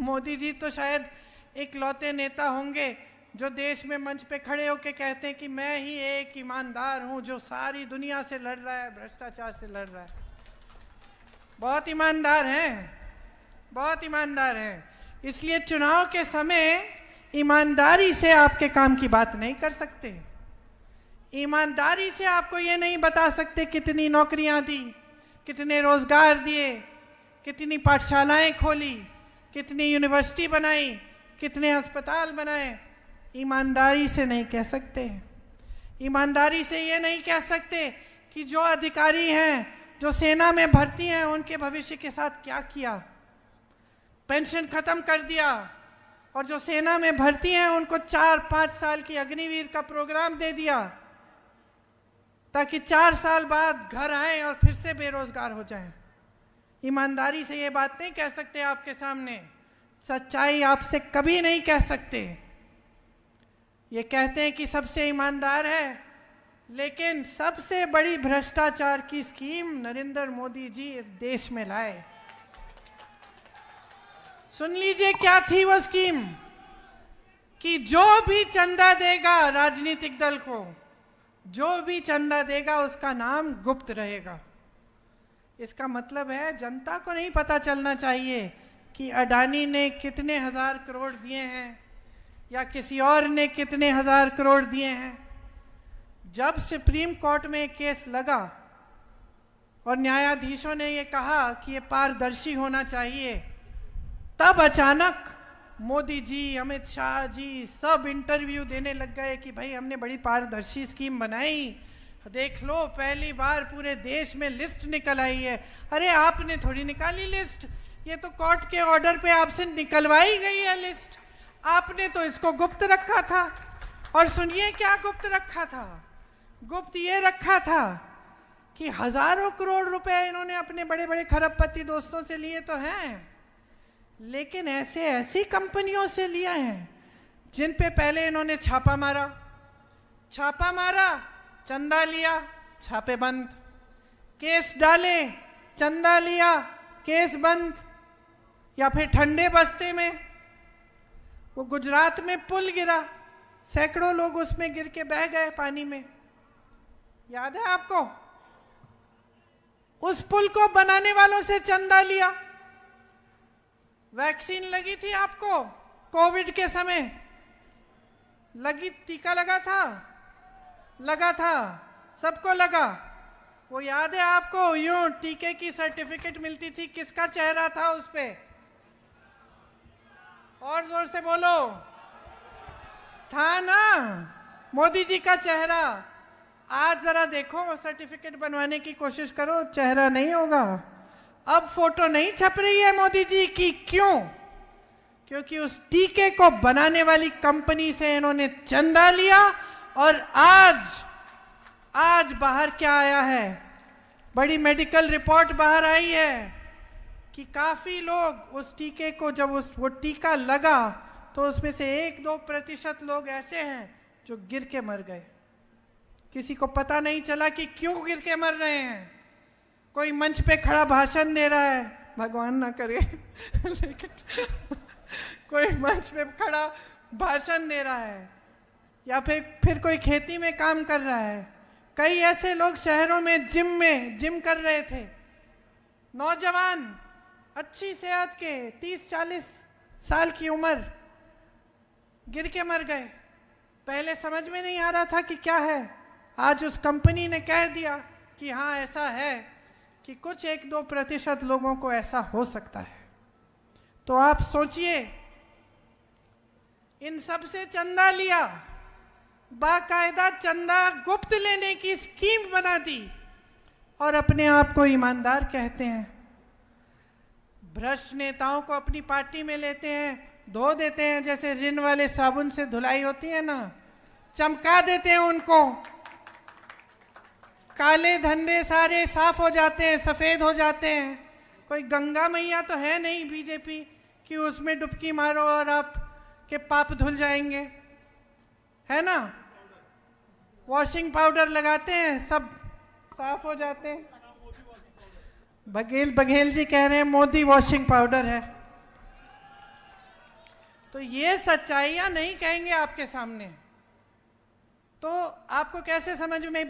मोदी जी तो शायद इकलौते नेता होंगे जो देश में मंच पे खड़े होकर कहते हैं कि मैं ही एक ईमानदार हूं जो सारी दुनिया से लड़ रहा है, भ्रष्टाचार से लड़ रहा है। बहुत ईमानदार हैं, बहुत ईमानदार हैं। इसलिए चुनाव के समय ईमानदारी से आपके काम की बात नहीं कर सकते। ईमानदारी से आपको ये नहीं बता सकते कितनी नौकरियां दी, कितने रोजगार दिए, कितनी पाठशालाएं खोली, कितनी यूनिवर्सिटी बनाई, कितने अस्पताल बनाए। ईमानदारी से नहीं कह सकते। ईमानदारी से ये नहीं कह सकते कि जो अधिकारी हैं, जो सेना में भर्ती हैं, उनके भविष्य के साथ क्या किया, पेंशन खत्म कर दिया, और जो सेना में भर्ती हैं उनको 4-5 साल की अग्निवीर का प्रोग्राम दे दिया ताकि 4 साल बाद घर आए और फिर से बेरोजगार हो जाएं। ईमानदारी से ये बात नहीं कह सकते आपके सामने। सच्चाई आपसे कभी नहीं कह सकते। ये कहते हैं कि सबसे ईमानदार है, लेकिन सबसे बड़ी भ्रष्टाचार की स्कीम नरेंद्र मोदी जी इस देश में लाए। सुन लीजिए क्या थी वो स्कीम, कि जो भी चंदा देगा राजनीतिक दल को, जो भी चंदा देगा उसका नाम गुप्त रहेगा। इसका मतलब है जनता को नहीं पता चलना चाहिए कि अडानी ने कितने हजार करोड़ दिए हैं या किसी और ने कितने हजार करोड़ दिए हैं। जब सुप्रीम कोर्ट में केस लगा और न्यायाधीशों ने ये कहा कि ये पारदर्शी होना चाहिए, तब अचानक मोदी जी, अमित शाह जी सब इंटरव्यू देने लग गए कि भाई हमने बड़ी पारदर्शी स्कीम बनाई, देख लो पहली बार पूरे देश में लिस्ट निकल आई है। अरे आपने थोड़ी निकाली लिस्ट, ये तो कोर्ट के ऑर्डर पे आपसे निकलवाई गई है लिस्ट। आपने तो इसको गुप्त रखा था। और सुनिए क्या गुप्त रखा था। गुप्त ये रखा था कि हजारों करोड़ रुपए इन्होंने अपने बड़े बड़े खरबपति दोस्तों से लिए तो हैं, लेकिन ऐसी कंपनियों से लिया है जिन पे पहले इन्होंने छापा मारा, चंदा लिया, छापे बंद, केस डाले, चंदा लिया, केस बंद। या फिर ठंडे बस्ते में वो गुजरात में पुल गिरा, सैकड़ों लोग उसमें गिर के बह गए पानी में, याद है आपको? उस पुल को बनाने वालों से चंदा लिया। वैक्सीन लगी थी आपको कोविड के समय, लगी, टीका लगा था, सबको लगा। वो याद है आपको? यूं टीके की सर्टिफिकेट मिलती थी, किसका चेहरा था उस पे? और जोर से बोलो, था ना मोदी जी का चेहरा। आज जरा देखो, सर्टिफिकेट बनवाने की कोशिश करो, चेहरा नहीं होगा। अब फोटो नहीं छप रही है मोदी जी की। क्यों? क्योंकि उस टीके को बनाने वाली कंपनी से इन्होंने चंदा लिया। और आज बाहर क्या आया है? बड़ी मेडिकल रिपोर्ट बाहर आई है कि काफी लोग उस टीके को, जब वो टीका लगा तो उसमें से 1-2% लोग ऐसे हैं जो गिर के मर गए। किसी को पता नहीं चला कि क्यों गिर के मर रहे हैं। कोई मंच पे खड़ा भाषण दे रहा है, भगवान ना करे लेकिन कोई मंच पे खड़ा भाषण दे रहा है, या फिर कोई खेती में काम कर रहा है। कई ऐसे लोग शहरों में जिम कर रहे थे, नौजवान, अच्छी सेहत के, 30-40 साल की उम्र, गिर के मर गए। पहले समझ में नहीं आ रहा था कि क्या है। आज उस कंपनी ने कह दिया कि हाँ ऐसा है कि कुछ 1-2% लोगों को ऐसा हो सकता है। तो आप सोचिए, इन सब से चंदा लिया, बाकायदा चंदा गुप्त लेने की स्कीम बना दी, और अपने आप को ईमानदार कहते हैं। भ्रष्ट नेताओं को अपनी पार्टी में लेते हैं, धो देते हैं, जैसे रिन वाले साबुन से धुलाई होती है ना, चमका देते हैं उनको। काले धंधे सारे साफ हो जाते हैं, सफेद हो जाते हैं। कोई गंगा मैया तो है नहीं बीजेपी कि उसमें डुबकी मारो और आप के पाप धुल जाएंगे, है ना? वॉशिंग पाउडर लगाते हैं, सब साफ हो जाते हैं। बघेल जी कह रहे हैं मोदी वॉशिंग पाउडर है। तो ये सच्चाइयां नहीं कहेंगे आपके सामने, तो आपको कैसे समझ में